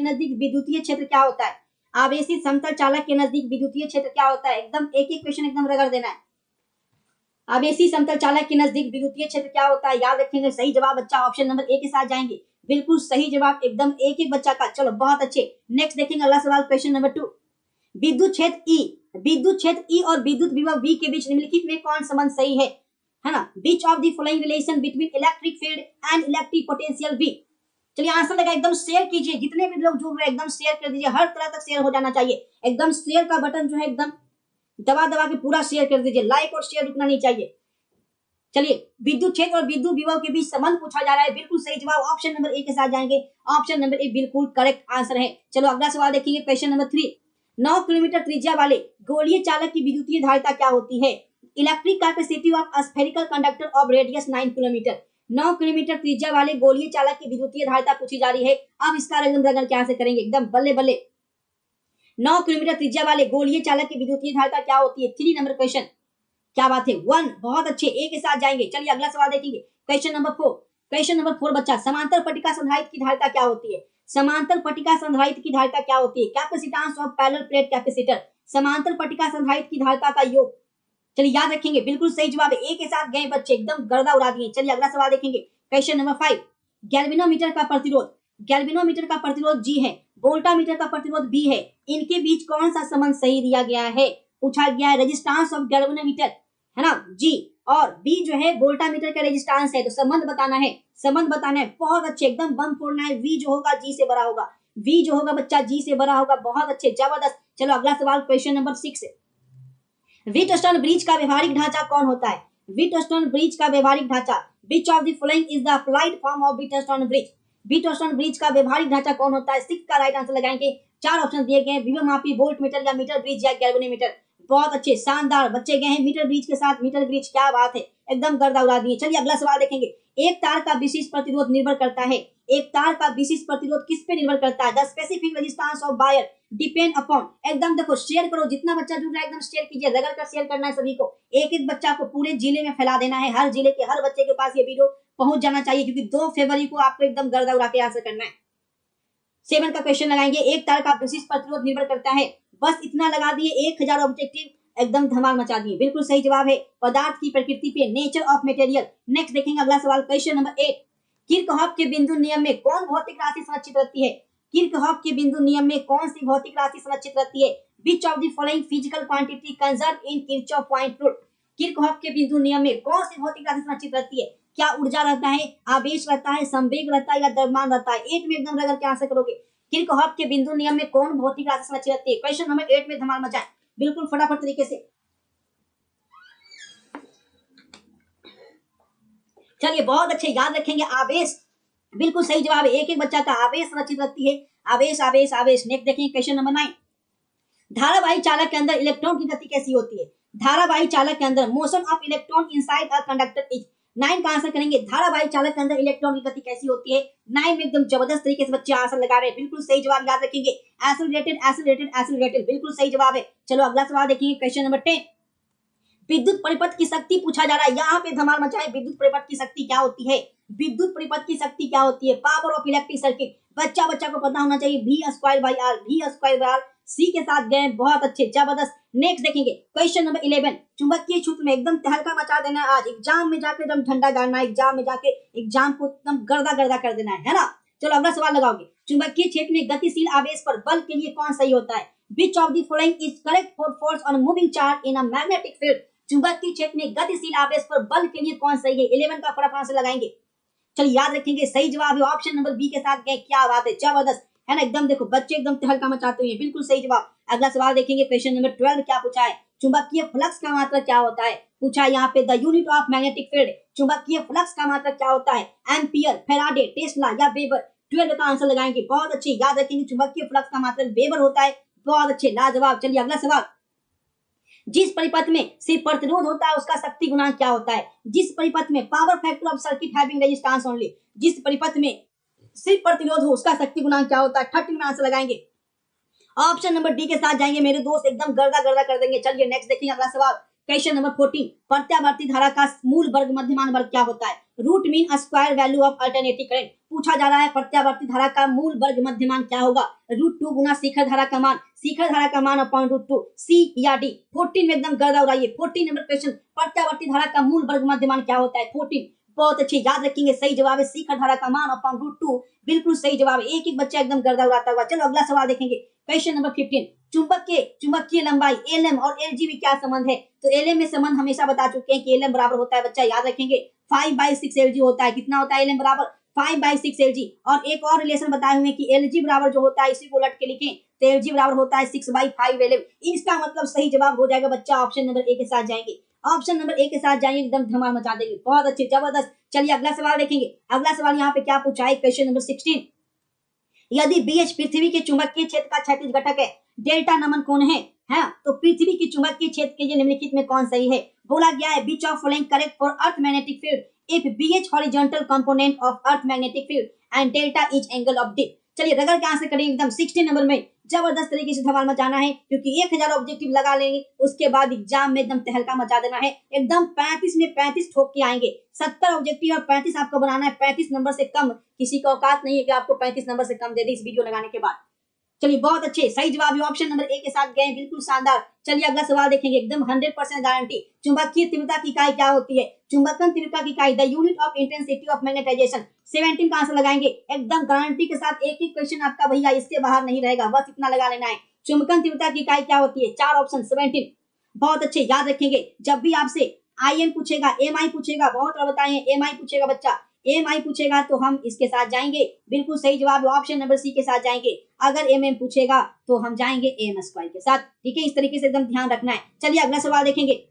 नजदीक विद्युतीय क्षेत्र क्या होता है? आवेशित समतल चालक के नजदीक विद्युतीय क्षेत्र क्या होता है? एकदम एक एक क्वेश्चन एकदम रगड़ देना है। आवेशित समतल चालक के नजदीक विद्युतीय क्षेत्र क्या होता है? याद रखेंगे। सही जवाब बच्चा ऑप्शन नंबर ए के साथ जाएंगे। बिल्कुल सही जवाब एकदम एक एक बच्चा का। चलो बहुत अच्छे। नेक्स्ट देखेंगे अगला सवाल क्वेश्चन नंबर 2। विद्युत क्षेत्र ई और विद्युत विभव V के बीच निम्नलिखित में कौन संबंध सही है ना? Which of the following relation between electric field and electric potential V। चलिए आंसर लगा, एकदम शेयर कीजिए। जितने भी लोग जुड़ रहे हैं एकदम शेयर कर दीजिए। हर तरह तक शेयर हो जाना चाहिए। एकदम शेयर का बटन जो है एकदम दबा दबा के पूरा शेयर कर दीजिए। लाइक और शेयर रुकना नहीं चाहिए। चलिए विद्युत क्षेत्र और विद्युत विभव के बीच संबंध पूछा जा रहा है। बिल्कुल सही जवाब ऑप्शन नंबर ए के साथ जाएंगे। ऑप्शन नंबर ए बिल्कुल करेक्ट आंसर है। चलो अगला सवाल देखेंगे क्वेश्चन नंबर 3। 9 किलोमीटर त्रिज्या वाले गोलीय चालक की विद्युतीय धारिता क्या होती है? Electric capacity of spherical conductor of radius 9 kilometre. 9 kilometre त्रिज्या वाले गोलीय चालक की विद्युतीय धारिता पूछी जा रही है। अब इसका एकदम रगड़ क्या से करेंगे एकदम बल्ले बल्ले। 9 किलोमीटर त्रिज्या वाले गोलीय चालक की विद्युतीय धारिता क्या होती है? 3 नंबर क्वेश्चन। क्या बात है 1। बहुत अच्छे, ए के साथ जाएंगे। चलिए अगला सवाल देखेंगे क्वेश्चन नंबर 4। क्वेश्चन नंबर 4 बच्चा, समांतर पट्टिका संधारित्र की धारिता क्या होती है? समांतर पट्टिका संधारित्र की धारिता क्या होती है? Capacitance of parallel plate capacitor. समांतर पट्टिका संधारित्र की धारिता का योग। चलिए याद रखेंगे। बिल्कुल सही जवाब है। ए के साथ गए बच्चे, एकदम गर्दा उड़ा दिए। चलिए अगला सवाल देखेंगे क्वेश्चन नंबर 5। गैल्वेनोमीटर का प्रतिरोध, गैल्वेनोमीटर का प्रतिरोध G है, वोल्टामीटर का प्रतिरोध B है। इनके बीच कौन सा संबंध सही दिया गया है? पूछा गया है रेजिस्टेंस ऑफ गैल्वेनोमीटर है ना G, और B जो है वोल्टामीटर का रेजिस्टेंस है। तो संबंध बताना है, संबंध बताना है। बहुत अच्छे, एकदम बम फोड़ना है। V जो होगा G से बड़ा होगा, V जो होगा बच्चा G से बड़ा होगा। बहुत अच्छे, जबरदस्त। चलो अगला सवाल क्वेश्चन नंबर 6। व्हीटस्टोन ब्रिज का व्यवहारिक ढांचा कौन होता है? व्हीटस्टोन ब्रिज का व्यवहारिक ढांचा, विच of the following is the applied form of Wheatstone bridge? Wheatstone bridge का व्यवहारिक ढांचा कौन होता है? 6 का राइट आंसर लगाएंगे। 4 ऑप्शन दिए गए हैं, विभवमापी, वोल्ट मीटर या मीटर ब्रिज या गैल्वेनोमीटर। बहुत अच्छे, शानदार बच्चे गए हैं मीटर ब्रिज के साथ। मीटर ब्रिज, क्या बात है, एकदम गर्दा उड़ा दिए। चलिए अगला सवाल देखेंगे। एक तार का विशिष्ट प्रतिरोध निर्भर करता है, एक तार का विशिष्ट प्रतिरोध किस पे निर्भर करता है? The specific resistance of wire depend upon. एकदम देखो शेयर करो, जितना बच्चा जुड़ रहा है एकदम शेयर कीजिए। रगड़ कर शेयर करना है सभी को। एक एक बच्चा को पूरे जिले में फैला देना है। हर जिले के हर बच्चे के पास ये वीडियो पहुंच जाना चाहिए, क्योंकि 2 फरवरी को आपको एकदम गर्दा उड़ा के आंसर करना है। 7 का क्वेश्चन लगाएंगे। एक तार का विशिष्ट प्रतिरोध निर्भर करता है, बस इतना लगा दिए। 1000 ऑब्जेक्टिव, एकदम धमाल मचा दिए। बिल्कुल सही जवाब है पदार्थ की प्रकृति पे, नेचर ऑफ मटेरियल। नेक्स्ट देखेंगे अगला सवाल क्वेश्चन नंबर 8। किरचॉफ के बिंदु नियम में कौन भौतिक राशि संरक्षित रहती है? किरचॉफ के बिंदु नियम में कौन सी भौतिक राशि संरक्षित रहती है? Which of the following physical quantity conserve in Kirchhoff point rule? Kirchhoff के बिंदु नियम में कौन सी भौतिक राशि संरक्षित रहती है? क्या ऊर्जा रहता है, आवेश रहता है, संवेग रहता है या द्रव्यमान रहता है? 8 में एकदम रगड़ के आंसर करोगे। किरचॉफ के बिंदु नियम में कौन भौतिक राशि संरक्षित रहती है? क्वेश्चन नंबर 8 में धमाल मचाए, बिल्कुल फटाफट तरीके से। चलिए बहुत अच्छे, याद रखेंगे आवेश। बिल्कुल सही जवाब है। एक एक बच्चा का आवेश संरक्षित रहती है। आवेश आवेश आवेश। नेक्स्ट देखेंगे क्वेश्चन नंबर 9। धारावाही चालक के अंदर इलेक्ट्रॉन की गति कैसी होती है? धारावाही चालक के अंदर motion of electron inside a conductor is. 9 का आंसर करेंगे। धारावाही चालक के अंदर इलेक्ट्रॉन की गति कैसी होती है? 9 में एकदम जबरदस्त तरीके से बच्चे आंसर लगा रहे हैं। बिल्कुल सही जवाब याद रखेंगे, एक्सेलरेटेड एक्सेलरेटेड एक्सेलरेटेड। बिल्कुल सही जवाब है। चलो अगला सवाल देखेंगे क्वेश्चन नंबर 10। विद्युत परिपथ की शक्ति पूछा जा रहा है। यहाँ पे धमाल मचाए। विद्युत परिपथ की शक्ति क्या होती है? विद्युत परिपथ की शक्ति क्या होती है? Power of electric circuit. बच्चा बच्चा को पता होना चाहिए। V²/R, V²/R। सी के साथ गए, बहुत अच्छे, जबरदस्त। नेक्स्ट देखेंगे क्वेश्चन नंबर 11। चुंबकीय क्षेत्र में एकदम तहलका मचा देना है आज। एग्जाम में जाके एकदम ठंडा गाड़ना है। एग्जाम में जाके एग्जाम को एकदम गर्दा गर्दा कर देना है ना? चलो अगला सवाल लगाओगे। चुंबकीय क्षेत्र में गतिशील आवेश पर बल के लिए कौन सही होता है? Which of the following is correct for force on moving charge in a magnetic field? चुंबकीय क्षेत्र में गतिशील आवेश पर बल के लिए कौन सही है? 11 का फटाफट से लगाएंगे। चलिए याद रखेंगे, सही जवाब है ऑप्शन नंबर बी के साथ गए। क्या बात है, जबरदस्त है ना? एकदम देखो बच्चे एकदम तहलका मचाते हुए। बिल्कुल सही जवाब। अगला सवाल देखेंगे क्वेश्चन नंबर 12। क्या पूछा है? चुंबकीय फ्लक्स का मात्रक क्या होता है? पूछा है यहाँ पे the unit of magnetic field. चुंबकीय फ्लक्स का मात्रक क्या होता है? एम्पियर, फेराडे, टेस्ला या वेबर? 12 का आंसर लगाएंगे। बहुत अच्छे, याद रखेंगे चुंबकीय फ्लक्स का मात्रक वेबर होता है। बहुत अच्छे, लाजवाब। चलिए अगला सवाल। जिस परिपथ में सिर्फ प्रतिरोध होता है उसका शक्ति गुणांक क्या होता है? जिस परिपथ में power factor of circuit having resistance only. जिस परिपथ में सिर्फ प्रतिरोध हो उसका शक्ति गुणांक क्या होता है? 13 में आंसर लगाएंगे। ऑप्शन नंबर डी के साथ जाएंगे मेरे दोस्त, एकदम गर्दा गर्दा कर देंगे। चलिए नेक्स्ट देखिए अगला सवाल क्वेश्चन नंबर 14, प्रत्यावर्ती धारा का मूल वर्ग मध्यमान वर्ग क्या होता है? Root mean square value of alternative current पूछा जा रहा है। प्रत्यावर्ती धारा का मूल वर्ग मध्यमान क्या होगा? √2 गुना शिखर धारा का मान अपॉन √2, सी या डी? 14 में एकदम गर्दा उड़ाइए। 14 नंबर क्वेश्चन, प्रत्यावर्ती धारा का मूल वर्ग मध्यमान क्या होता है? 14, बहुत अच्छे, याद रखेंगे। सही जवाब है शिखर धारा का मान अपॉन √2, बिल्कुल सही जवाब है। एक बच्चा एकदम गर्दा उड़ाता हुआ। चलो अगला सवाल देखेंगे। क्वेश्चन नंबर 15, चुंबकीय लंबाई एलएम और एलजी में क्या संबंध है? तो एलएम में संबंध हमेशा बता चुके हैं कि एलएम बराबर होता है, बच्चा याद रखेंगे, 5/6 एलजी होता है। कितना होता है एलएम बराबर? 5/6 एलजी। और एक और रिलेशन बताए हुए कि एलजी बराबर जो होता है, इसी को उलट के लिखें तो एलजी बराबर होता है 6/5 एलएम। इसका मतलब सही जवाब हो जाएगा बच्चा ऑप्शन नंबर ए के साथ जाएंगे। ऑप्शन नंबर ए के साथ जाएंगे, एकदम धमाल मचा देंगे। बहुत अच्छे, जबरदस्त। चलिए अगला सवाल देखेंगे। अगला सवाल यहाँ पे क्या पूछा है? क्वेश्चन नंबर 16, यदि BH पृथ्वी के चुंबकीय क्षेत्र का क्षैतिज घटक है, डेल्टा नमन कौन है? तो पृथ्वी के चुंबकीय क्षेत्र के लिए निम्नलिखित में कौन सही है? बोला गया है which of following correct for earth magnetic field if BH horizontal component of earth magnetic field and delta is angle of dip। चलिए रगड़ के आंसर करेंगे एकदम 16 नंबर में। जबरदस्त तरीके से धमाल मचाना है, क्योंकि 1000 ऑब्जेक्टिव लगा लेंगे, उसके बाद एग्जाम में एकदम तहलका मचा देना है। एकदम 35 में 35 ठोक के आएंगे। 70 ऑब्जेक्टिव और 35 आपको बनाना है। 35 नंबर से कम किसी का औकात नहीं है कि आपको 35 नंबर से कम दे दे इस वीडियो लगाने के बाद। चलिए बहुत अच्छे, सही जवाब है ऑप्शन नंबर ए के साथ गए, बिल्कुल शानदार। चलिए अगला सवाल देखेंगे, एकदम 100% गारंटी। चुंबकीय तीव्रता की इकाई क्या होती है? चुंबकन तीव्रता की इकाई, the unit of intensity of magnetization. 17 का आंसर लगाएंगे एकदम गारंटी के साथ। एक ही क्वेश्चन आपका भैया इससे बाहर नहीं रहेगा, बस इतना लगा लेना है। चुंबकन तीव्रता की इकाई क्या होती है? 4 ऑप्शन 17। बहुत अच्छे, याद रखेंगे। जब भी आपसे IM पूछेगा, MI पूछेगा, बहुत बार बताए MI पूछेगा बच्चा, MI पूछेगा तो हम इसके साथ जाएंगे, बिल्कुल सही जवाब है ऑप्शन नंबर सी के साथ जाएंगे। अगर MM पूछेगा तो हम जाएंगे AM² के साथ। ठीक है, इस तरीके से एकदम ध्यान रखना है। चलिए अगला सवाल देखेंगे।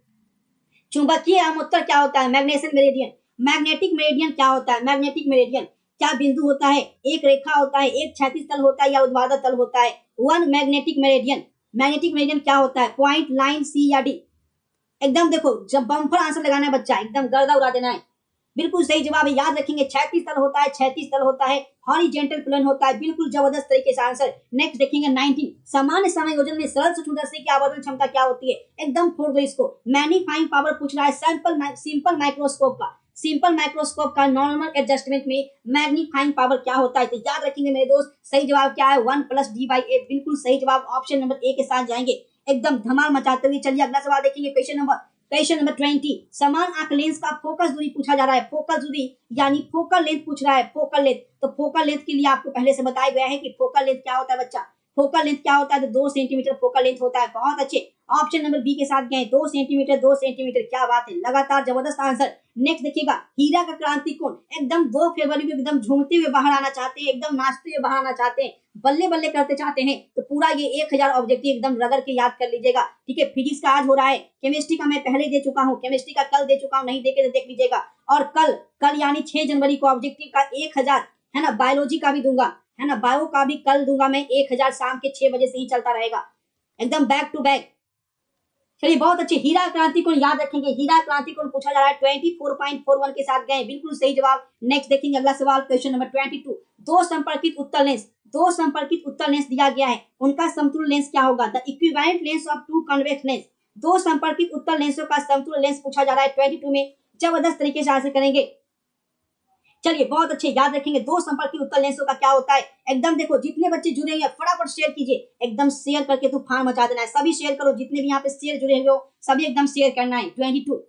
चुंबकीय अमोत्तर क्या होता है? Magnetic meridian. मैग्नेटिक मेरिडियन क्या होता है? मैग्नेटिक मेरिडियन क्या बिंदु होता है? एक रेखा होता है, एक क्षैतिज तल होता है या ऊर्ध्वाधर तल होता है? One magnetic meridian. Magnetic meridian क्या होता है? पॉइंट, लाइन, सी या डी? एकदम देखो, जब बम्पर आंसर लगाना है बच्चा, एकदम गर्दा उड़ा देना है। बिल्कुल सही जवाब है, याद रखेंगे। क्षैतिज तल होता है, क्षैतिज तल होता है, हॉरिजॉन्टल प्लेन होता है, बिल्कुल जबरदस्त तरीके से आंसर। नेक्स्ट देखेंगे 19, सामान्य समायोजन में सरल सूक्ष्मदर्शी की आवर्धन क्षमता क्या होती है? एकदम फोड़ दो इसको। मैग्नीफाइंग पावर पूछ रहा है सिंपल माइक्रोस्कोप का। सिंपल माइक्रोस्कोप का नॉर्मल एडजस्टमेंट में मैग्नीफाइंग पावर क्या होता है? तो याद रखेंगे मेरे दोस्त, सही जवाब क्या है? 1 + D/8, बिल्कुल सही जवाब ऑप्शन नंबर ए के साथ जाएंगे, एकदम धमाल मचाते हुए। चलिए अगला सवाल देखेंगे। क्वेश्चन नंबर 20, समान आंख लेंस का फोकस दूरी पूछा जा रहा है। फोकस दूरी यानी फोकल लेंथ पूछ रहा है। फोकल लेंथ, तो फोकल लेंथ के लिए आपको पहले से बताया गया है कि फोकल लेंथ क्या होता है बच्चा। फोकल लेंथ क्या होता है? तो 2 सेंटीमीटर फोकल लेंथ होता है। बहुत अच्छे, ऑप्शन नंबर बी के साथ गए, 2 सेंटीमीटर 2 सेंटीमीटर, क्या बात है, लगातार जबरदस्त आंसर। नेक्स्ट देखिएगा, हीरा का क्रांति कोण, एकदम 2 फरवरी को एकदम झूमते हुए बाहर आना चाहते हैं, एकदम नाचते हुए बाहर आना चाहते हैं, बल्ले बल्ले करते चाहते हैं, तो पूरा ये 1000 ऑब्जेक्टिव एकदम रगड़ के याद कर लीजिएगा। ठीक है, फिजिक्स का आज हो रहा है, केमिस्ट्री का मैं पहले दे चुका हूँ, केमिस्ट्री का कल दे चुका हूँ, नहीं देखे तो देख लीजिएगा। और कल यानी 6 जनवरी को ऑब्जेक्टिव का 1000 है ना, बायोलॉजी का भी दूंगा, है ना, बायो का भी कल दूंगा मैं 1000, शाम के 6 बजे से ही चलता रहेगा, एकदम बैक टू बैक। चलिए बहुत अच्छे, हीरा क्रांति कोण याद रखेंगे। हीरा क्रांति कोण पूछा जा रहा है, 24.41 के साथ गए, बिल्कुल सही जवाब। नेक्स्ट देखेंगे अगला सवाल, क्वेश्चन नंबर 22, दो संपर्कित उत्तल लेंस दिया गया है, उनका समतुल्य लेंस क्या होगा? The equivalent lens of 2 convex lens. 2 संपर्कित उत्तल लेंसों का समतुल्य लेंस पूछा जा रहा है 22 में, जबरदस्त तरीके से आंसर करेंगे। चलिए बहुत अच्छे, याद रखेंगे 2 संपर्कित उत्तल लेंसों का क्या होता है। एकदम देखो, जितने बच्चे जुड़े हैं फटाफट शेयर कीजिए, एकदम शेयर करके तूफान मचा देना है। सभी शेयर करो, जितने भी यहाँ पे शेयर जुड़े हो सभी एकदम शेयर करना है। 22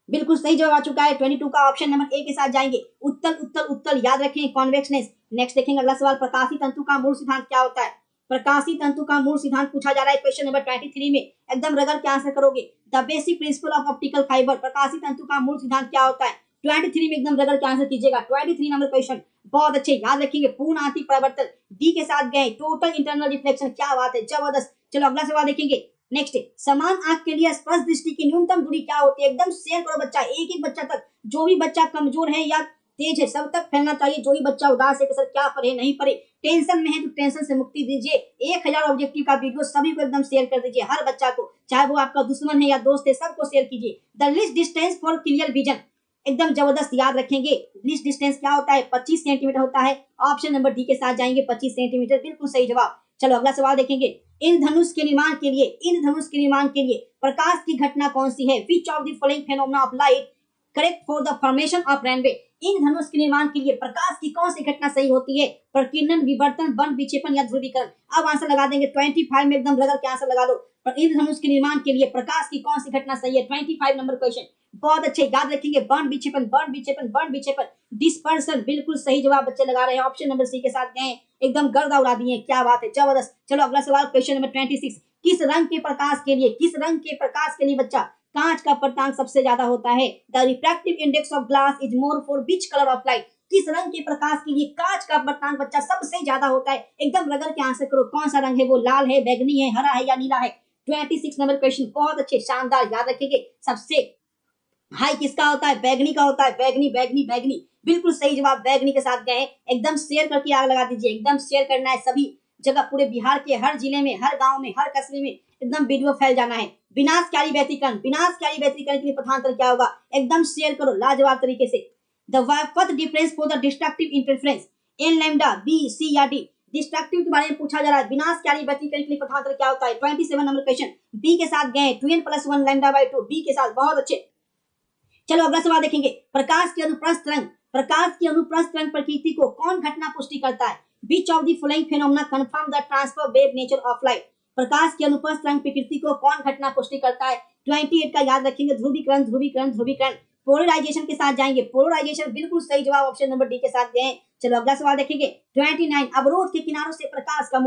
बिल्कुल सही जवाब आ चुका है। 22 का ऑप्शन नंबर ए के साथ जाएंगे। उत्तल याद रखेंगे, कॉन्वेक्स लेंस। नेक्स्ट देखेंगे अगला सवाल, प्रकाशीय तंतु का मूल सिद्धांत क्या होता है? प्रकाशीय तंतु का मूल सिद्धांत पूछा जा रहा है क्वेश्चन नंबर 23 में, एकदम रगड़ के आंसर करोगे। The basic principle of optical fibre, प्रकाशीय तंतु का मूल सिद्धांत क्या होता है? 23 में एकदम रगड़ के आंसर कीजिएगा। 23 नंबर क्वेश्चन, बहुत अच्छे, याद रखेंगे। पूर्ण आंतरिक परावर्तन, डी के साथ गए। टोटल इंटरनल रिफ्लेक्शन, क्या बात है, जबरदस्त। चलो अगला सवाल देखेंगे। नेक्स्ट, समान आंख के लिए स्पर्श दृष्टि की न्यूनतम दूरी क्या होती है? एकदम शेयर करो बच्चा, एक बच्चा तक, जो भी बच्चा कमजोर है या तेज है सब तक फैलना चाहिए। जो भी बच्चा उदास है कि सर क्या पढ़े नहीं पढ़े, टेंशन में है तो टेंशन से मुक्ति दीजिए। 1000 ऑब्जेक्टिव का वीडियो सभी को एकदम शेयर कर दीजिए, हर बच्चा को, चाहे वो आपका दुश्मन है या दोस्त है, सबको शेयर कीजिए। The least distance for clear vision, एकदम जबरदस्त, याद रखेंगे। लीस्ट डिस्टेंस क्या होता है? 25 सेंटीमीटर होता है। ऑप्शन नंबर डी के साथ जाएंगे, 25 सेंटीमीटर, बिल्कुल सही जवाब। चलो अगला सवाल देखेंगे। इंद्रधनुष के निर्माण के लिए प्रकाश की घटना कौन सी है? Which of the following phenomena of light correct for the formation of rainbow? इंद्रधनुष के निर्माण के लिए प्रकाश की कौन सी घटना सही होती है? प्रकीर्णन, विवर्तन, बंध विक्षेपण या ध्रुवीकरण? अब आंसर लगा देंगे 25 में एकदम रगड़ के आंसर लगा दो। पर इंद्रधनुष के निर्माण के लिए प्रकाश की कौन सी घटना सही है? 25 नंबर क्वेश्चन। बहुत अच्छे, याद रखेंगे। बंध विक्षेपण, बंध विक्षेपण, बंध विक्षेपण, डिस्पर्सन, बिल्कुल सही जवाब बच्चे लगा रहे हैं। ऑप्शन नंबर सी के साथ गए, एकदम गर्दा उड़ा दिए। क्या बात है, जबरदस्त। चलो अगला सवाल, क्वेश्चन नंबर 26। किस रंग के प्रकाश के लिए बच्चा कांच का प्रतांक सबसे ज्यादा होता है? The refractive index of glass is more for which colour of light? किस रंग के प्रकाश के लिए कांच का प्रतांक बच्चा सबसे ज्यादा होता है? एकदम रगड़ के आंसर करो। कौन सा रंग है वो? लाल है, बैगनी है, हरा है या नीला है? 26 नंबर क्वेश्चन। बहुत अच्छे, शानदार, याद रखेंगे। सबसे हाई किसका होता है? बैगनी का होता है। बैगनी, बैगनी, बैगनी, बिल्कुल सही जवाब बैगनी के साथ गए। एकदम शेयर करके आग लगा दीजिए। एकदम शेयर करना है सभी जगह, पूरे बिहार के हर जिले में, हर गांव में, हर कस्बे में एकदम वीडियो फैल जाना है। विनाशकारी व्यतिकरण के लिए पथांतर क्या होगा? एकदम शेयर करो लाजवाब तरीके से। The what difference for the destructive interference? N lambda, B, C या डी? डिस्ट्रक्टिव के बारे में पूछा जा रहा है। विनाशकारी व्यतिकरण के लिए पथांतर क्या होता है? 27 नंबर क्वेश्चन। बी के साथ गए, 2n+1 λ/2, बी के साथ। बहुत अच्छे। चलो अगला सवाल देखेंगे। प्रकाश की अनुप्रस्थ रंग प्रकृति को कौन घटना पुष्टि करता है? Which of the following phenomena confirm the transfer wave nature of light? प्रकाश की अनुप्रस्थ रंग प्रकृति को कौन घटना पुष्टि करता है? 28 का याद रखेंगे। ध्रुवीकरण। पोलराइजेशन के साथ जाएंगे। पोलराइजेशन, बिल्कुल सही जवाब ऑप्शन नंबर डी के साथ गए। चलो अगला सवाल देखेंगे। 29, अवरोध के किनारों से प्रकाश का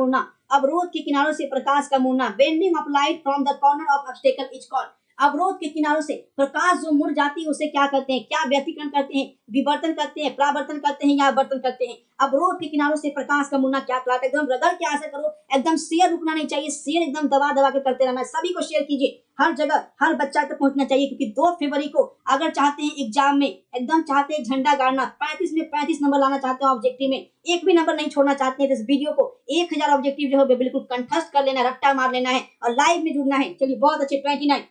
मुड़ना। Bending of light from the corner of obstacle is called. अवरोध के किनारों से प्रकाश जो मुड़ जाती है उसे क्या कहते हैं? क्या व्यतिकरण करते हैं? विवर्तन करते हैं, परावर्तन करते हैं या आवर्तन करते हैं? अवरोध के किनारों से प्रकाश का मुड़ना क्या कहलाता है? एकदम रगड़ के आंसर करो। एकदम शेयर रुकना नहीं चाहिए। शेयर एकदम दबा के करते रहना। सभी को शेयर कीजिए, हर जगह हर बच्चा तक पहुंचना चाहिए। क्योंकि 2 फरवरी को अगर चाहते हैं एग्जाम में, एकदम चाहते हैं झंडा गाड़ना, 35 में 35 नंबर लाना चाहते हैं ऑब्जेक्टिव में, एक भी नंबर नहीं छोड़ना चाहते हैं, तो इस वीडियो को 1000 ऑब्जेक्टिव जो है बिल्कुल कंठस्थ कर लेना, रट्टा मार लेना है और लाइव में जुड़ना है। चलिए बहुत अच्छे। 29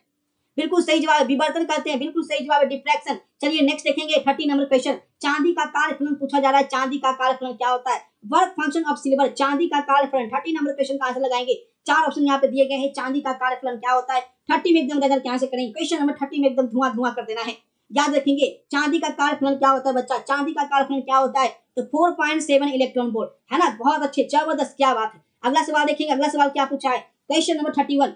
बिल्कुल सही जवाब। विवर्तन करते हैं, बिल्कुल सही जवाब है। डिफ्रैक्शन। चलिए नेक्स्ट देखेंगे। 30 नंबर क्वेश्चन। चांदी का कालफलन पूछा जा रहा है। चांदी का कालफलन क्या होता है? Work function of silver. चांदी का कालफलन। 30 नंबर क्वेश्चन का आंसर लगाएंगे। 4 ऑप्शन यहाँ पे दिए गए हैं। चांदी का कालफलन क्या होता है? 30 में एकदम रगड़ के आंसर करेंगे। क्वेश्चन नंबर 30 में एकदम धुआं कर देना है। याद रखेंगे चांदी का कालफलन क्या होता है बच्चा? चांदी का कालफलन क्या होता है? तो 4.7 इलेक्ट्रॉन वोल्ट, है ना। बहुत अच्छे, जबरदस्त, क्या बात है। अगला सवाल देखेंगे। अगला सवाल क्या पूछा है? Question number 31।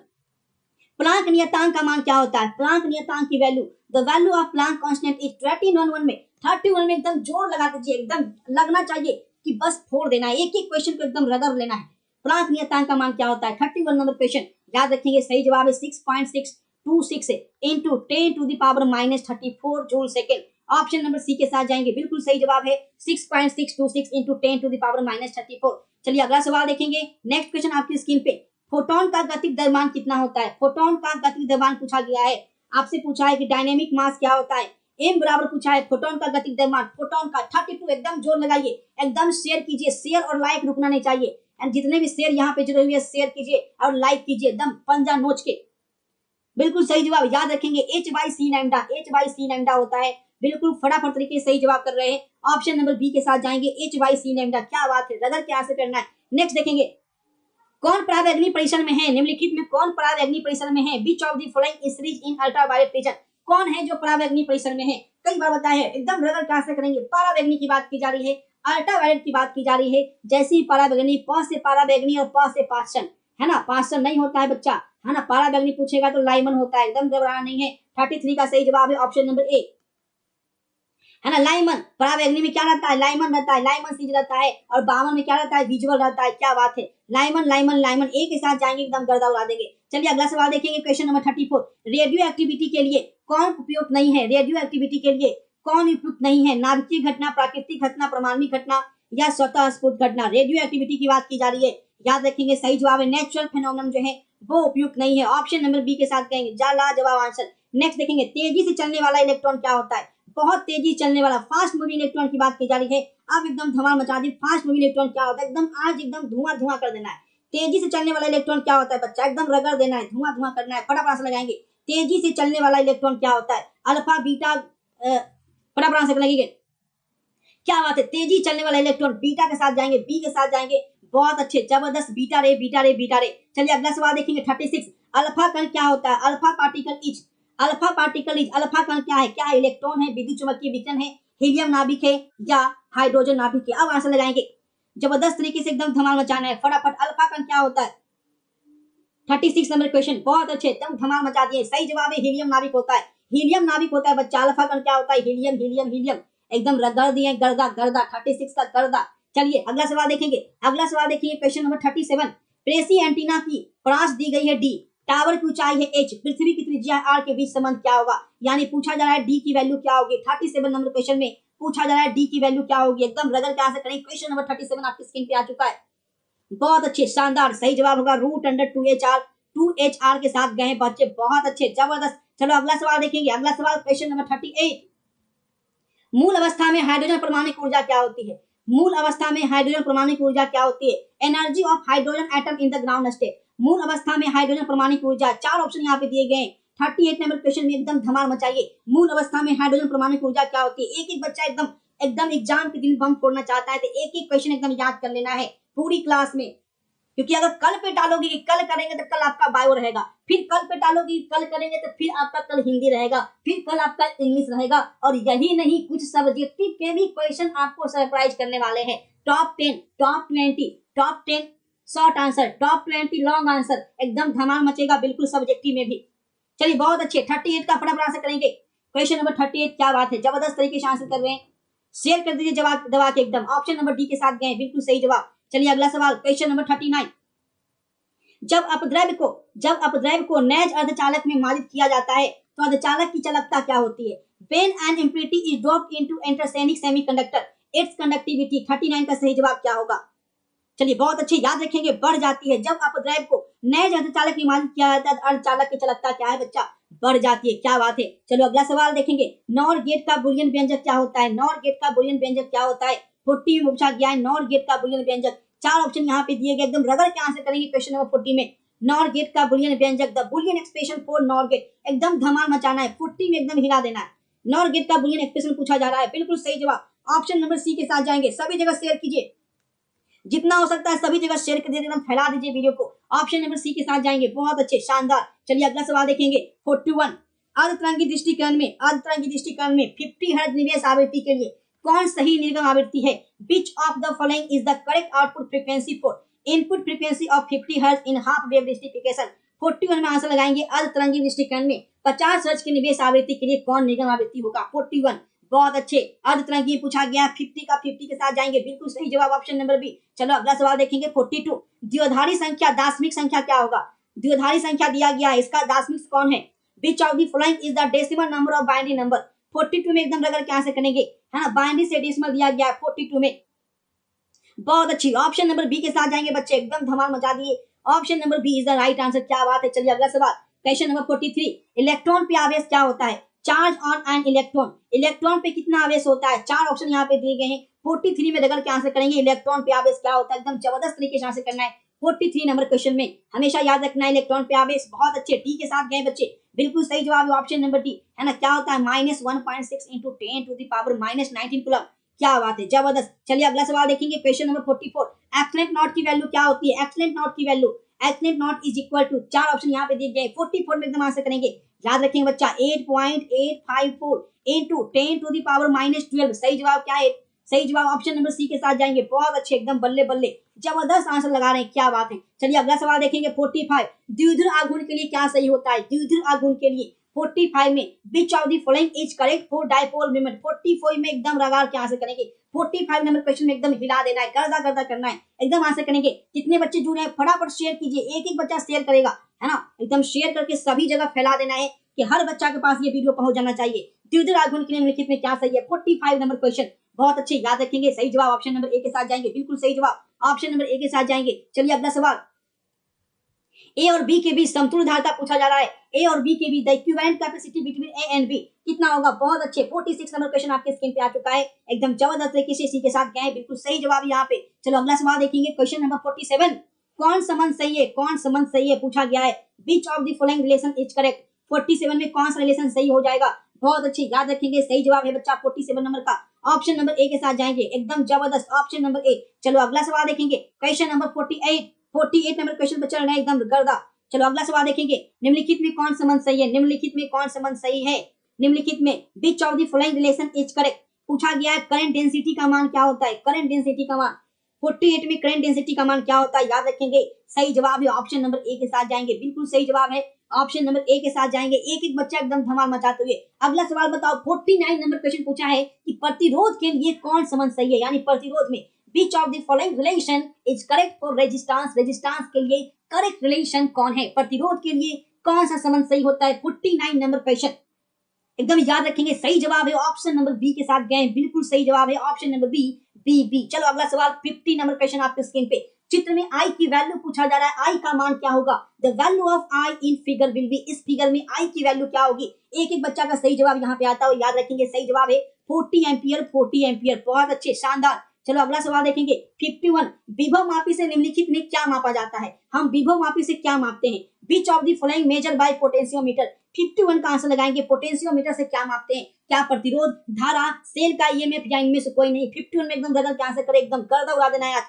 प्लांक नियतांक का मान क्या होता है? प्लांक नियतांक की value, the value of Planck constant is 31 में 31 में एकदम जोर लगा दीजिए। एकदम लगना चाहिए कि बस फोड़ देना है, एक एक क्वेश्चन को एकदम रगड़ लेना है। प्लांक नियतांक का मान क्या होता है? 31 नंबर क्वेश्चन। याद रखेंगे सही जवाब है 6.626 into 10⁻34 joule second. Option number C के साथ जाएंगे। बिल्कुल सही जवाब है 6.626 into 10⁻34। चलिए अगला सवाल देखेंगे। नेक्स्ट क्वेश्चन आपकी स्क्रीन पे। फोटोन का गतिज द्रव्यमान कितना होता है? फोटोन का गतिज द्रव्यमान पूछा गया है। आपसे पूछा है कि डायनेमिक मास क्या होता है? एम बराबर पूछा है फोटोन का गतिज द्रव्यमान। फोटोन का 32। एकदम जोर लगाइए, एकदम शेयर कीजिए। शेयर और लाइक रुकना नहीं चाहिए। एंड जितने भी शेयर यहाँ पे जुड़े हुए शेयर कीजिए और लाइक कीजिए एकदम पंजा नोच के। बिल्कुल सही जवाब याद रखेंगे h/c लैम्डा। h/c लैम्डा होता है। बिल्कुल फटाफट तरीके से सही जवाब कर रहे हैं। ऑप्शन नंबर बी के साथ जाएंगे। h/c lambda. क्या बात है, रगड़ के आंसर करना है। नेक्स्ट देखेंगे। कौन परावैंगनी परिसर में है? निम्नलिखित में कौन परावैंगनी परिसर में है? Which of the following is reach in ultraviolet region. कौन है जो परावैंगनी परिसर में है? कई बार बताया है, एकदम रगड़ के आंसर करेंगे। परावैंगनी की बात की जा रही है, अल्ट्रावायलेट की बात की जा रही है। जैसे ही परावैंगनी, प से परावैंगनी और प से पाषाण, है ना। पाषाण नहीं होता है बच्चा, है ना। परावैंगनी पूछेगा तो लाइमन होता है। एकदम घबराना नहीं है। 33 का सही जवाब है ऑप्शन नंबर ए, है ना। लाइमन। परावैंगनी में क्या रहता है? लाइमन रहता है। लाइमन सीज रहता है। और 52 में क्या रहता है? विजुअल रहता है। क्या बात है। लाइमन एक के साथ जाएंगे, एकदम गर्दा उड़ा देंगे। चलिए अगला सवाल देखेंगे। Question number 34। रेडियो एक्टिविटी के लिए कौन उपयुक्त नहीं है? रेडियो एक्टिविटी के लिए कौन उपयुक्त नहीं है? नाभिकीय घटना, प्राकृतिक घटना, परमाणु घटना या स्वतः स्फुट घटना? रेडियो एक्टिविटी की बात की जा रही है। याद रखेंगे सही जवाब है नेचुरल फेनोमेनन जो है वो उपयुक्त नहीं है। ऑप्शन नंबर बी के साथ कहेंगे। जाला जवाब आंसर। नेक्स्ट देखेंगे। तेजी से चलने वाला इलेक्ट्रॉन क्या होता है? बहुत तेजी चलने वाला, फास्ट मूविंग इलेक्ट्रॉन की बात की जा रही है। अब एकदम धमाल मचा दी। फास्ट मूविंग इलेक्ट्रॉन क्या होता है? एकदम आज एकदम धुआं कर देना है। तेजी से चलने वाला इलेक्ट्रॉन क्या होता है बच्चा? एकदम रगड़ देना है, धुआं करना है। फटाफट से लगाएंगे। तेजी से चलने वाला इलेक्ट्रॉन क्या होता है? अल्फा, बीटा, फटाफट से लगेंगे। क्या बात है। तेजी चलने वाला इलेक्ट्रॉन बीटा के साथ जाएंगे, बी के साथ जाएंगे। बहुत अच्छे, जबरदस्त, बीटा रे बीटा रे बीटा रे। चलिए अगला सवाल देखेंगे 36। अल्फा कण क्या होता है? Alpha particle is, alpha particle is, alpha कण क्या है? क्या है? इलेक्ट्रॉन है, विद्युत चुम्बकीय विकिरण है, हीलियम नाभिक है या हाइड्रोजन नाभिक है? अब आंसर लगाएंगे, जबरदस्त तरीके से एकदम धमाल मचाना है फटाफट। अल्फा कण क्या होता है? 36 नंबर क्वेश्चन, बहुत अच्छे, एकदम धमाल मचा दिए। सही जवाब है हीलियम नाभिक होता है, हीलियम नाभिक होता है बच्चा। अल्फा कण क्या होता है? हीलियम हीलियम हीलियम, एकदम रगड़ दिए, गर्दा गर्दा, 36 का गर्दा। चलिए अगला सवाल देखेंगे, अगला सवाल देखिए क्वेश्चन नंबर 37। प्रेसी एंटीना की प्रांश दी गई है डी, टावर की ऊंचाई है एच, पृथ्वी की त्रिज्या आर के बीच संबंध क्या होगा? यानी पूछा जा रहा है डी की वैल्यू क्या होगी। 37 नंबर क्वेश्चन में पूछा जा रहा है डी की वैल्यू क्या होगी। एकदम रगड़ के आंसर करें। क्वेश्चन नंबर 37 आपकी स्क्रीन पे आ चुका है। बहुत अच्छे, शानदार, सही जवाब होगा √2HR, 2HR के साथ गए बच्चे, बहुत अच्छे, जबरदस्त। चलो अगला सवाल देखेंगे, अगला सवाल क्वेश्चन नंबर 38। मूल अवस्था में हाइड्रोजन परमाणु ऊर्जा क्या होती है? मूल अवस्था में हाइड्रोजन परमाणु ऊर्जा क्या होती है? Energy of hydrogen atom in the ground state. मूल अवस्था में हाइड्रोजन परमाणु ऊर्जा, चार ऑप्शन यहाँ पे दिए गए हैं। 38 नंबर क्वेश्चन में एकदम धमाल मचाइए। मूल अवस्था में हाइड्रोजन परमाणु ऊर्जा क्या होती है? एक एक बच्चा एकदम एकदम एग्जाम के दिन बम फोड़ना चाहता है, तो एक एक क्वेश्चन एकदम याद कर लेना है पूरी क्लास में, क्योंकि अगर कल पे डालोगे कि कल करेंगे तो कल आपका बायो रहेगा, फिर कल पे डालोगे कि कल करेंगे तो फिर आपका कल हिंदी रहेगा, फिर कल आपका इंग्लिश रहेगा, और यही नहीं कुछ सब्जेक्टिव के भी क्वेश्चन आपको सरप्राइज करने वाले हैं। Top 10, top 20, top 10 short answer, top 20 long answer, एकदम धमाल मचेगा बिल्कुल सब्जेक्टिव में भी। चलिए बहुत अच्छे, 38 का फटाफट आंसर करेंगे। क्वेश्चन नंबर 38, क्या बात है, जबरदस्त तरीके से आंसर कर रहे हैं। शेयर कर दीजिए जवाब दबा के एकदम, ऑप्शन नंबर डी के साथ गए, बिल्कुल सही जवाब। चलिए अगला सवाल क्वेश्चन नंबर 39। जब अपद्रव्य को नैज अर्धचालक में मारित किया जाता है तो अर्धचालक की चालकता क्या होती है? When an impurity is dropped into intersonic semiconductor, its conductivity। 39 का सही जवाब क्या होगा? चलिए बहुत अच्छे, याद रखेंगे, बढ़ जाती है। जब अपद्रव्य को नैज अर्धचालक में मारित किया जाता है अर्धचालक की चालकता क्या है बच्चा? बढ़ जाती है। क्या बात है। चलो अगला सवाल देखेंगे, नॉर गेट का बुलियन व्यंजक क्या होता है? नॉर गेट का बुलियन व्यंजक क्या होता है? 40 में पूछा गया है नॉर गेट का बुलियन व्यंजक। चार ऑप्शन यहाँ पे दिए गए, एकदम रगड़ के आंसर करेंगे क्वेश्चन नंबर 40 में। नॉर गेट का बुलियन व्यंजक, the Boolean expression for NOR gate, एकदम धमाल मचाना है, 40 में एकदम हिला देना है। नॉर गेट का बुलियन एक्सप्रेशन पूछा जा रहा है, बिल्कुल सही जवाब, ऑप्शन नंबर सी के साथ जाएंगे। सभी जगह शेयर कीजिए, जितना हो सकता है सभी जगह शेयर कर दीजिए, एकदम फैला दीजिए वीडियो को। ऑप्शन नंबर सी के साथ जाएंगे, बहुत अच्छे, शानदार। चलिए अगला सवाल देखेंगे 41। अर्धतरंगी दृष्टिकरण में 50 हर्ट्ज निवेश आवृत्ति के लिए कौन सही निर्गम आवृत्ति है? Which of the following is the correct output frequency for input frequency of 50 hertz in half wave rectification? 41 में आंसर लगाएंगे, अर्धतरंगी दृष्टिकरण में 50 हर्ट्ज के निवेश आवृत्ति के लिए कौन निर्गम आवृत्ति होगा? 41, बहुत अच्छे। अर्धतरंगी पूछा गया, 50 का 50 के साथ जाएंगे, बिल्कुल सही जवाब, ऑप्शन नंबर बी। चलो अगला सवाल देखेंगे 42। द्विआधारी संख्या दार्शनिक संख्या क्या होगा? द्विआधारी संख्या दिया गया है, इसका दार्शनिक कौन है? Which of the following is the decimal number of binary number? 42 में एकदम रगड़ के आंसर करेंगे, है ना, बाइनरी से डेसिमल दिया गया है 42 में, बहुत अच्छी, ऑप्शन नंबर बी के साथ जाएंगे बच्चे, एकदम धमाल मचा दिए, option number B is the right answer. क्या बात है। चलिए अगला सवाल क्वेश्चन नंबर 43। इलेक्ट्रॉन पे आवेश क्या होता है? Charge on an electron, electron पे कितना आवेश होता है? चार ऑप्शन यहाँ पे दिए गए हैं, 43 में रगड़ के आंसर करेंगे, इलेक्ट्रॉन पे आवेश क्या होता है, एकदम जबरदस्त तरीके से आंसर करना है। 43 नंबर क्वेश्चन में हमेशा याद रखना है इलेक्ट्रॉन पे आवेश, बहुत अच्छे, डी के साथ गए बच्चे, बिल्कुल सही जवाब है ऑप्शन नंबर डी, है ना। क्या होता है? -1.6 × 10⁻⁻19 कूलम। क्या बात है, जबरदस्त। चलिए अगला सवाल देखेंगे क्वेश्चन नंबर 44। एप्सिलॉन नॉट की वैल्यू क्या होती है? एप्सिलॉन नॉट की वैल्यू, epsilon naught is equal to, चार ऑप्शन यहाँ पे दिए गए, 44 में एकदम आंसर करेंगे, याद रखेंगे बच्चा, 8.854 × 10⁻12। सही जवाब क्या है? सही जवाब ऑप्शन नंबर सी के साथ जाएंगे, बहुत अच्छे, एकदम बल्ले बल्ले, जबरदस्त आंसर लगा रहे हैं, क्या बात है। चलिए अगला सवाल देखेंगे 45। द्विध्रुव आघूर्ण के लिए क्या सही होता है? द्विध्रुव आघूर्ण के लिए 45 में which of the following is correct for dipole moment? 44 में एकदम रगाड़ के आंसर करेंगे, 45 नंबर क्वेश्चन में एकदम हिला देना है, गर्दा गर्दा करना है, एकदम आंसर करेंगे। कितने बच्चे जुड़े हैं फटाफट शेयर कीजिए, एक एक बच्चा शेयर करेगा, है ना, एकदम शेयर करके सभी जगह फैला देना है कि हर बच्चा के पास ये वीडियो पहुंच जाना चाहिए। द्विध्रुव आघूर्ण के लिए निम्नलिखित में क्या सही है? 45 नंबर क्वेश्चन, बहुत अच्छे, याद रखेंगे, सही जवाब ऑप्शन नंबर ए के साथ जाएंगे, बिल्कुल सही जवाब ऑप्शन नंबर ए के साथ जाएंगे। चलिए अगला सवाल, ए और बी के बीच समतुल्य धारिता पूछा जा रहा है, ए और बी के बीच the equivalent capacity between A and B कितना होगा? बहुत अच्छे, 46 नंबर क्वेश्चन आपके स्क्रीन पे आ चुका है, एकदम जबरदस्त तरीके से सी के साथ गए, बिल्कुल सही जवाब यहाँ पे। चलो अगला सवाल देखेंगे क्वेश्चन नंबर 47। कौन संबंध सही है? कौन संबंध सही है पूछा गया है, which of the following relation is correct? 47 में कौन सा रिलेशन सही हो जाएगा? बहुत अच्छी, याद रखेंगे, सही जवाब है बच्चा 47 नंबर का, ऑप्शन नंबर ए के साथ जाएंगे, एकदम जबरदस्त ऑप्शन नंबर ए। चलो अगला सवाल देखेंगे, क्वेश्चन नंबर 48 नंबर क्वेश्चन पर चल रहे हैं एकदम गर्दा। चलो अगला सवाल देखेंगे, निम्नलिखित में कौन संबंध सही है, निम्नलिखित में कौन संबंध सही है, निम्नलिखित में विच of the following relation is correct. पूछा गया है करंट डेंसिटी का मान क्या होता है, करंट डेंसिटी का मान 48 में करंट डेंसिटी का मान क्या होता है, याद रखेंगे। सही जवाब है ऑप्शन नंबर ए के साथ जाएंगे, बिल्कुल सही जवाब है ऑप्शन नंबर ए के साथ जाएंगे। एक एक बच्चा एकदम धमाल मचाते हुए। अगला सवाल बताओ, 49 नंबर क्वेश्चन पूछा है कि प्रतिरोध के लिए कौन संबंध सही है, यानी प्रतिरोध में विच of the following relation is correct for resistance, resistance के लिए करेक्ट रिलेशन कौन है, प्रतिरोध के लिए कौन सा संबंध सही होता है। 49 नंबर क्वेश्चन एकदम याद रखेंगे। सही जवाब है ऑप्शन नंबर बी के साथ गए, बिल्कुल सही जवाब है option number B, B B. चलो अगला सवाल 50 नंबर क्वेश्चन आपके स्क्रीन पे। चित्र में आई की वैल्यू पूछा जा रहा है, आई का मान क्या होगा, the value of I in figure will be, इस फिगर में आई की वैल्यू क्या होगी। एक एक बच्चा का सही जवाब यहाँ पे आता है, याद रखेंगे। सही जवाब है 40 एम्पियर, 40 एम्पियर, बहुत अच्छे, शानदार। चलो अगला सवाल देखेंगे 51, विभव मापी से निम्नलिखित में क्या मापा जाता है, हम विभव मापी से क्या मापते हैं। विच of the following measure by potentiometer, 51 का आंसर लगाएंगे, पोटेंशियोमीटर से क्या मापते हैं, क्या प्रतिरोध, धारा, सेल का ईएमएफ या इनमें से कोई नहीं। 51 में एकदम गलत आंसर करे, एकदम गर्दा उड़ा देना है आज।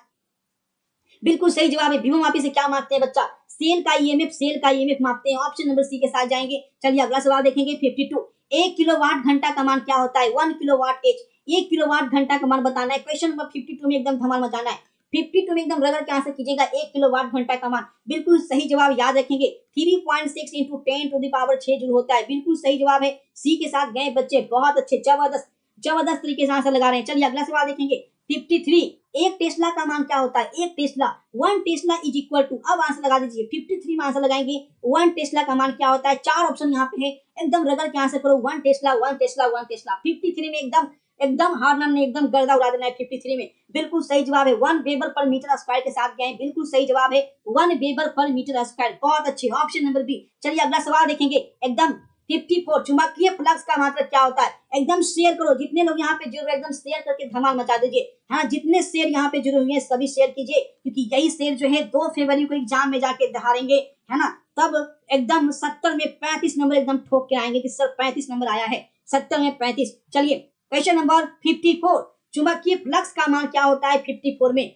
बिल्कुल सही जवाब है, विभव मापी से क्या मापते हैं बच्चा, सेल का ईएमएफ, सेल का ईएमएफ मापते हैं, ऑप्शन नंबर सी के साथ जाएंगे। चलिए अगला सवाल देखेंगे 52, 1 किलोवाट घंटा का मान क्या होता है, 1 किलोवाट एच, 1 किलोवाट घंटा का मान बताना है। क्वेश्चन नंबर 52 में एकदम धमाल मचाना है, 52 में एकदम रगड़ के आंसर कीजिएगा। 1 किलोवाट घंटा का मान बिल्कुल सही जवाब, याद रखेंगे 3.6 into 10 to the power 6 joule होता है, बिल्कुल सही जवाब है, सी के साथ गए बच्चे, बहुत अच्छे, जबरदस्त जबरदस्त तरीके से आंसर लगा रहे हैं। चलिए अगला सवाल देखेंगे 53, एक टेस्ला का मान क्या होता है, एक tesla, 1 tesla is equal to, अब आंसर लगा दीजिए। 53 में आंसर लगाएंगे 1 टेस्ला का मान क्या होता है, चार ऑप्शन यहाँ पे है, एकदम रगड़ के आंसर करो, 1 टेस्ला 1 टेस्ला 1 टेस्ला। 53 में एकदम एकदम हारना नहीं, एकदम गर्दा उड़ा देना है। 53 में बिल्कुल सही जवाब है 1 वेबर पर मीटर स्क्वायर के साथ गए, बिल्कुल सही जवाब है 1 वेबर पर मीटर स्क्वायर, बहुत अच्छे, ऑप्शन नंबर बी। चलिए अगला सवाल देखेंगे एकदम 54, चुंबकीय फ्लक्स का मात्रक क्या होता है, एकदम शेयर करो, जितने लोग यहाँ पे जुड़ रहे हैं एकदम शेयर करके धमाल मचा दीजिए। हाँ, जितने शेयर यहाँ पे जुड़े हुए हैं सभी शेयर कीजिए, क्योंकि यही शेयर जो है 2 फरवरी को एग्जाम में जाके धारेंगे, है ना, तब एकदम 70 में 35 नंबर एकदम ठोक के आएंगे कि सर 35 नंबर आया है, 70 में 35। चलिए क्वेश्चन नंबर 54, चुंबकीय फ्लक्स का मान क्या होता है 54 में,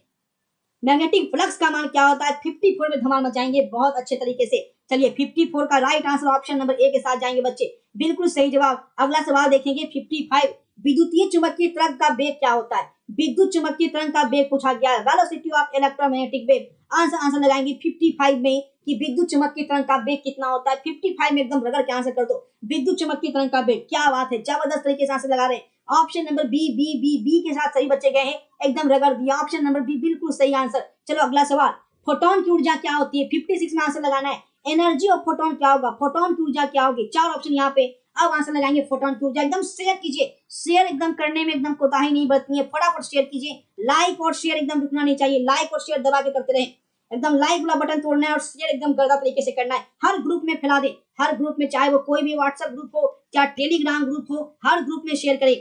मैग्नेटिक फ्लक्स का मान क्या होता है 54 में, धमाल मचाएंगे बहुत अच्छे तरीके से। चलिए 54 का right answer option number A के साथ जाएंगे बच्चे, बिल्कुल सही जवाब। अगला सवाल देखेंगे 55, विद्युतीय चुंबकीय तरंग का वेग क्या होता है, विद्युत चुंबकीय तरंग का वेग पूछा गया है, velocity of electromagnetic wave. Answer लगाएंगे 55 में कि विद्युत चुंबकीय तरंग का वेग कितना होता है। 55 में एकदम रगड़ के आंसर कर दो, विद्युत चुंबकीय तरंग का वेग, क्या बात है, जबरदस्त तरीके से आंसर लगा रहे हैं। Option number B B B B के साथ सही बच्चे गए हैं, एकदम रगड़ दिया, ऑप्शन नंबर बी बिल्कुल सही आंसर। चलो अगला सवाल, फोटोन की ऊर्जा क्या होती है, 56 में आंसर लगाना है। एनर्जी ऑफ फोटोन क्या होगा, फोटोन की ऊर्जा क्या होगी, चार ऑप्शन यहाँ पे, अब आंसर लगाएंगे फोटोन की ऊर्जा। एकदम शेयर कीजिए, शेयर एकदम करने में एकदम कोताही नहीं बरतनी है, फटाफट शेयर कीजिए, लाइक और शेयर एकदम रुकना नहीं चाहिए, लाइक और शेयर दबा के करते रहे, एकदम लाइक वाला बटन तोड़ना है और शेयर एकदम गर्दा तरीके से करना है, हर ग्रुप में फैला दे, हर ग्रुप में, चाहे वो कोई भी व्हाट्सएप ग्रुप हो चाहे टेलीग्राम ग्रुप हो, हर ग्रुप में शेयर करें।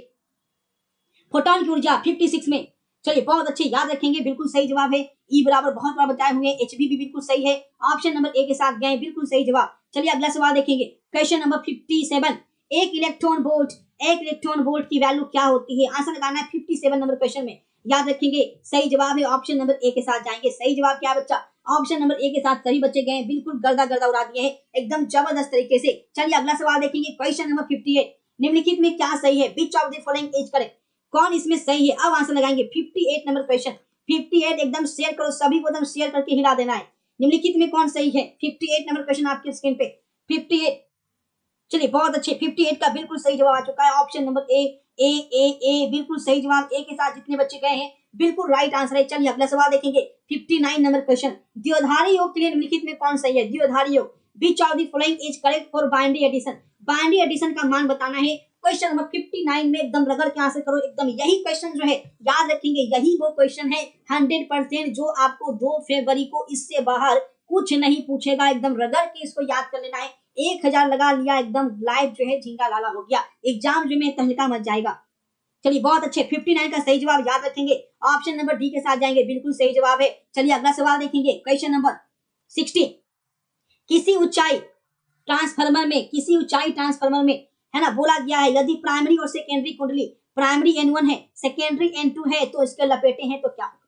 फोटोन की ऊर्जा 56 में, चलिए बहुत अच्छे, याद रखेंगे, बिल्कुल सही जवाब है, ई बराबर बहुत बार बताए हुए, एचबी भी बिल्कुल सही है, ऑप्शन नंबर ए के साथ गए, बिल्कुल सही जवाब। चलिए अगला सवाल देखेंगे, क्वेश्चन नंबर 57, एक इलेक्ट्रॉन वोल्ट की वैल्यू क्या होती है, आंसर लगाना है 57 नंबर क्वेश्चन में, याद रखेंगे। सही जवाब है ऑप्शन नंबर ए के साथ जाएंगे, सही जवाब क्या बच्चा, ऑप्शन नंबर ए के साथ सभी बच्चे गए, बिल्कुल गर्दा गर्दा उड़ा दिए हैं एकदम जबरदस्त तरीके से। चलिए अगला सवाल देखेंगे, क्वेश्चन नंबर 58, निम्नलिखित में क्या सही है, which of the following is correct, कौन इसमें सही है, अब आंसर लगाएंगे 58 नंबर क्वेश्चन। 58 एकदम शेयर करो, सभी को एकदम शेयर करके हिला देना है, निम्नलिखित में कौन सही है, 58 नंबर क्वेश्चन आपकी स्क्रीन पे 58। चलिए बहुत अच्छे, 58 का बिल्कुल सही जवाब आ चुका है, ऑप्शन नंबर ए ए ए ए बिल्कुल सही जवाब, ए के साथ जितने बच्चे गए हैं बिल्कुल राइट आंसर है। चलिए अगला सवाल देखेंगे 59 नंबर क्वेश्चन, द्विआधारी योग के लिए निम्नलिखित में कौन सही है, द्विआधारी योग, which of the following is correct for binary addition, binary addition का मान बताना है। क्वेश्चन नंबर 59 में एकदम रगड़ के आंसर करो, एकदम यही क्वेश्चन जो है याद रखेंगे, यही वो क्वेश्चन है 100% जो आपको 2 फरवरी को इससे बाहर कुछ नहीं पूछेगा, एकदम रगड़ के इसको याद कर लेना है। 1000 लगा लिया, एकदम लाइव जो है झींगा लाला हो गया, एग्जाम जो में तहलका मच जाएगा। चलिए बहुत अच्छे, 59 का सही जवाब याद रखेंगे, ऑप्शन नंबर डी के साथ जाएंगे, बिल्कुल सही जवाब है। चलिए अगला सवाल देखेंगे, क्वेश्चन नंबर 60, किसी ऊंचाई ट्रांसफार्मर में है ना, बोला गया है यदि प्राइमरी और सेकेंडरी कुंडली प्राइमरी N1 है, सेकेंडरी N2 है, तो इसके लपेटे हैं तो क्या होगा?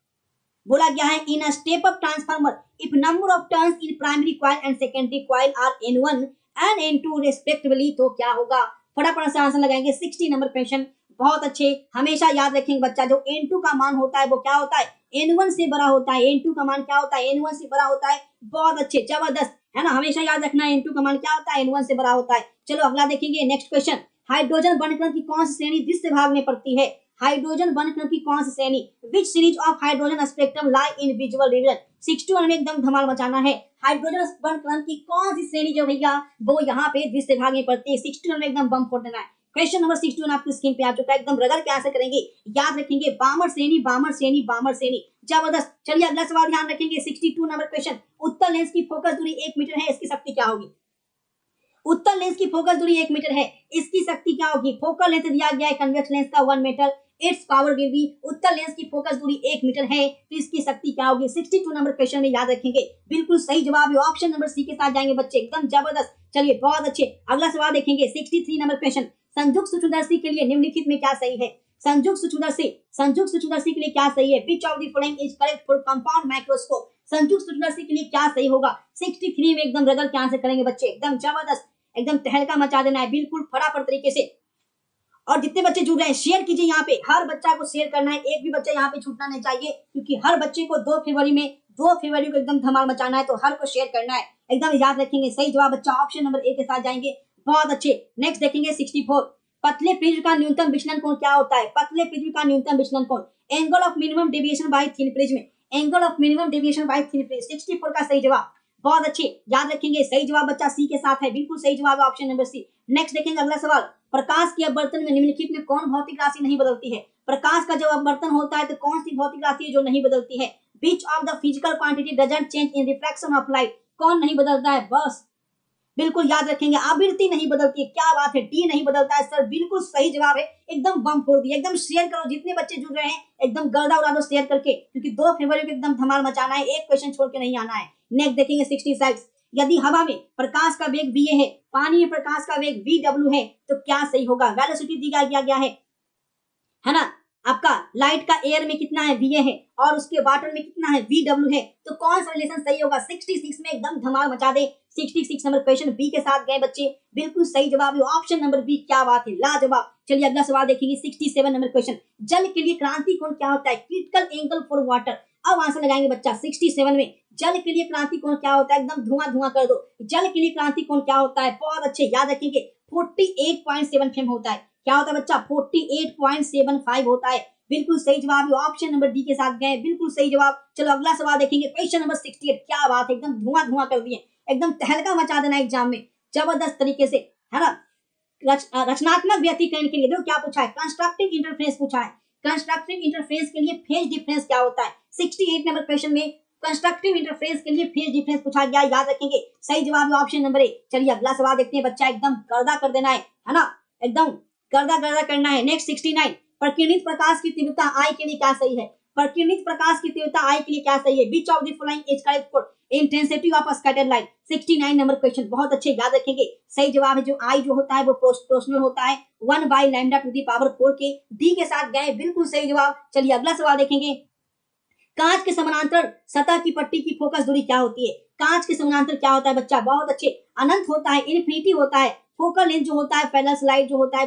बोला गया है in a step up transformer if number of turns in primary coil and secondary coil are N1 and N2 respectively, तो क्या होगा? फटाफट से आंसर लगाएंगे। 60 नंबर क्वेश्चन। बहुत अच्छे, हमेशा याद रखेंगे बच्चा, जो N2 का मान होता है वो क्या होता है? N1 से बड़ा होता है। N2 का मान क्या होता है? N1 से बड़ा होता है। बहुत अच्छे, जबरदस्त, है ना, हमेशा याद रखना है N2 का मान क्या होता है? N1 से बड़ा होता है। चलो अगला देखेंगे, नेक्स्ट क्वेश्चन। हाइड्रोजन वर्णक्रम की कौन सी श्रेणी द्वितीय भाग में पड़ती है? हाइड्रोजन वर्णक्रम की कौन सी श्रेणी? Which series of hydrogen spectrum lie in visual division? 61 में एकदम धमाल मचाना है। हाइड्रोजन वर्णक्रम की कौन सी श्रेणी जो भैया वो यहाँ पे द्वितीय भाग में पड़ती है? 61 में एकदम बम फोड़ देना है। क्वेश्चन नंबर 61 आपकी स्क्रीन पे आ चुका है, एकदम रगड़ के आंसर करेंगे। याद रखेंगे बामर श्रेणी, बामर श्रेणी, बामर श्रेणी, जबरदस्त। चलिए अगला सवाल ध्यान रखेंगे, 62 नंबर क्वेश्चन। उत्तल लेंस की फोकस दूरी 1 मीटर है, इसकी शक्ति क्या होगी? उत्तल लेंस की फोकस दूरी 1 मीटर है, इसकी शक्ति क्या होगी? फोकल लेंथ दिया गया है कन्वेक्स लेंस का 1 metre, it's power will be, उत्तल लेंस की फोकस दूरी 1 मीटर है, तो इसकी शक्ति क्या होगी? 62 नंबर क्वेश्चन में याद रखेंगे। बिल्कुल सही जवाब है, ऑप्शन नंबर सी के साथ जाएंगे बच्चे, एकदम जबरदस्त। चलिए बहुत अच्छे, अगला सवाल देखेंगे, 63 नंबर क्वेश्चन। संयुक्त सूक्ष्मदर्शी के लिए निम्नलिखित में क्या सही है? संयुक्त सूक्ष्मदर्शी के लिए क्या सही है? Which of the following is correct for compound microscope? संयुक्त सूक्ष्मदर्शी के लिए क्या सही होगा? 63 में एकदम रगड़ के आंसर करेंगे बच्चे, एकदम जबरदस्त, एकदम तहलका मचा देना है, बिल्कुल फटाफट तरीके से। और जितने बच्चे जुड़ रहे हैं शेयर कीजिए, यहाँ पे हर बच्चा को शेयर करना है, एक भी बच्चा यहाँ पे छूटना नहीं चाहिए, क्योंकि हर बच्चे को 2 फरवरी को एकदम धमाल मचाना है, तो हर को शेयर करना है, एकदम याद रखेंगे। सही जवाब बच्चा ऑप्शन नंबर ए के साथ जाएंगे। बहुत अच्छे, नेक्स्ट देखेंगे 64। पतले प्रिज्म का न्यूनतम विचलन कोण क्या होता है? पतले प्रिज्म का न्यूनतम विचलन कोण, angle of minimum deviation bye thin prism, angle of minimum deviation bye thin prism. 64 का सही जवाब, बहुत अच्छे, याद रखेंगे। सही जवाब बच्चा सी के साथ है, बिल्कुल सही जवाब है ऑप्शन नंबर सी। नेक्स्ट देखेंगे अगला सवाल। प्रकाश के अपवर्तन में निम्नलिखित में कौन भौतिक राशि नहीं बदलती है? प्रकाश का जब अपवर्तन होता है तो कौन सी भौतिक राशि है जो नहीं बदलती है? Which of the physical quantity doesn't change in refraction of light? कौन नहीं बदलता है? बस बिल्कुल याद रखेंगे, आवृत्ति नहीं बदलती है। क्या बात है, डी नहीं बदलता है सर, बिल्कुल सही जवाब है, एकदम बम फोड़ दिया। एकदम शेयर करो, जितने बच्चे जुड़ रहे हैं एकदम गर्दा उड़ा दो शेयर करके, क्योंकि 2 फरवरी को एकदम धमाल मचाना है, एक क्वेश्चन छोड़ के नहीं आना है। नेक्स्ट देखेंगे 66। यदि हवा में प्रकाश का वेग va है, पानी में प्रकाश का वेग vw है, तो क्या सही होगा? वेलोसिटी दिया गया है ना, आपका लाइट का एयर में कितना है va है, और उसके वाटर में कितना है vw है, तो कौन सा रिलेशन सही होगा? 66 में एकदम धमाल मचा दे। 66 नंबर क्वेश्चन बी के साथ गए बच्चे, बिल्कुल सही जवाब है ऑप्शन नंबर बी। क्या बात है, लाजवाब। चलिए अगला सवाल देखेंगे 67 नंबर क्वेश्चन। जल के लिए क्रांति कोण क्या होता है? Critical angle for water. अब आंसर लगाएंगे बच्चा 67 में। जल के लिए क्रांति कोण क्या होता है? एकदम धुआं कर दो। जल के लिए क्रांति कोण क्या होता है? बहुत अच्छे, याद रखेंगे 48.75 होता है। क्या होता है बच्चा? 48.75 होता है, बिल्कुल सही जवाब है ऑप्शन नंबर डी के साथ गए, बिल्कुल सही जवाब। चलो अगला सवाल देखेंगे, क्वेश्चन नंबर 68। क्या बात है, एकदम धुआं कर दिए, एकदम तहलका मचा देना एग्जाम में जबरदस्त तरीके से, है ना। रचनात्मक व्यक्तिकरण के लिए देखो क्या पूछा है, कंस्ट्रक्टिव इंटरफेरेंस पूछा है। कंस्ट्रक्टिव इंटरफेरेंस के लिए फेज डिफरेंस क्या होता है? 68 नंबर क्वेश्चन में कंस्ट्रक्टिव इंटरफेरेंस के लिए फेज डिफरेंस पूछा गया, याद रखेंगे। सही जवाब है ऑप्शन नंबर ए। चलिए अगला सवाल देखते हैं बच्चा, एकदम गर्दा कर देना है ना, एकदम गर्दा करना है। नेक्स्ट 69। प्रकीर्णित प्रकाश की तीव्रता आई के लिए क्या सही है? प्रकीर्णित प्रकाश की तीव्रता आई के लिए क्या सही है? Which of the following is correct for intensity of a scattered light? 69 number question, बहुत अच्छे, याद रखेंगे। सही जवाब है जो आई जो होता है वो प्रोपोर्शनल होता है 1/λ⁴ के। डी के साथ गए, बिल्कुल सही जवाब। चलिए अगला सवाल देखेंगे। कांच के समानांतर सतह की पट्टी की फोकस दूरी क्या होती है? कांच के समानांतर क्या होता है बच्चा? बहुत अच्छे, अनंत होता है, इन्फिनिटी होता है। फोकल लेंथ जो होता है, पैरेलल स्लाइड जो होता है